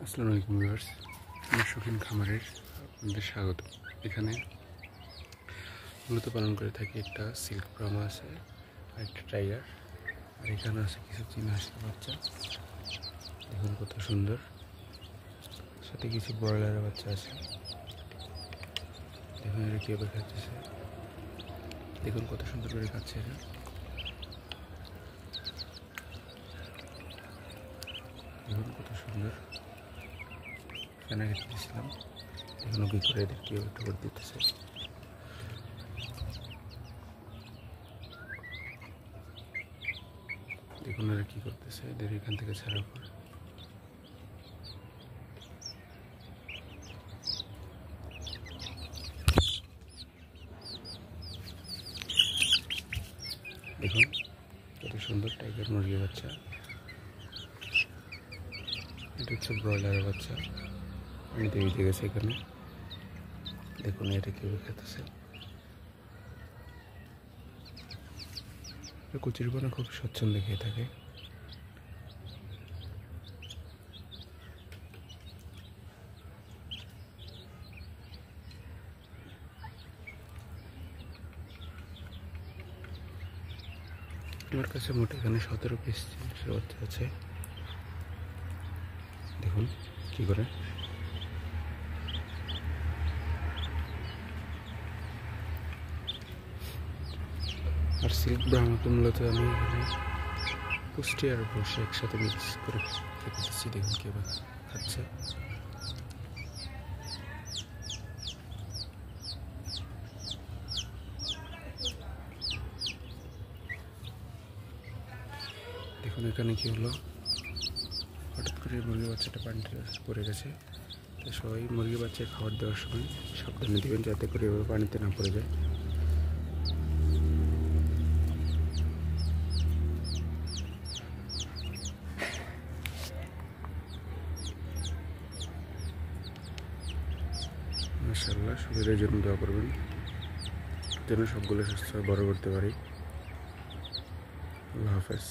আসসালামু আলাইকুম ভিউয়ার্স, আমার শৌখিন খামারের আপনাদের স্বাগত। এখানে মূলত পালন করে থাকি একটা সিল্ক ব্রাহ্মা আছে আর একটা টাইগার, আর এখানে আছে কিছু চীনা হাঁসের বাচ্চা। দেখুন কত সুন্দর, সাথে কিছু ব্রয়লারের বাচ্চা আছে। দেখুন এরা কীভাবে খাচ্ছে, দেখুন কত সুন্দর করে খাচ্ছে এরা। দেখুন কত সুন্দর, ফেনা খেতে দিয়েছিলাম, এখনো কি করে এদের কীভাবে ঠোকর দিতেছে। দেখুন এরা কী করতেছে, এদের এখান থেকে ছাড়ার পর দেখুন কত সুন্দর টাইগার মুরগির বাচ্চা। এটা হচ্ছে ব্রয়লারের বাচ্চা, আমি দিয়ে গেছে এখানে। দেখুন এটা কীভাবে খেতেছে। কচুর পানা খুব স্বচ্ছন্দে খেয়ে থাকে। আমার কাছে মোট এখানে 17 পিস বাচ্চা আছে। দেখুন কি করে। আর সিল্ক ব্রাহ্মাকে মূলত আমি এখানে পুষ্টি আর বসে একসাথে মিক্স করে খেতে দিচ্ছি। দেখুন কীভাবে খাচ্ছে। দেখুন এখানে কি হলো, হঠাৎ করে মুরগির বাচ্চাটা পানিতে পড়ে গেছে। তো সবাই মুরগির বাচ্চায় খাবার দেওয়ার সময় সাবধানে দেবেন, যাতে করে এভাবে পানিতে না পড়ে যায়। মাশাআল্লাহ, শরীরের জন্য দোয়া করবেন যেন সবগুলো সুস্থ বড় করতে পারি। আল্লাহ হাফেজ।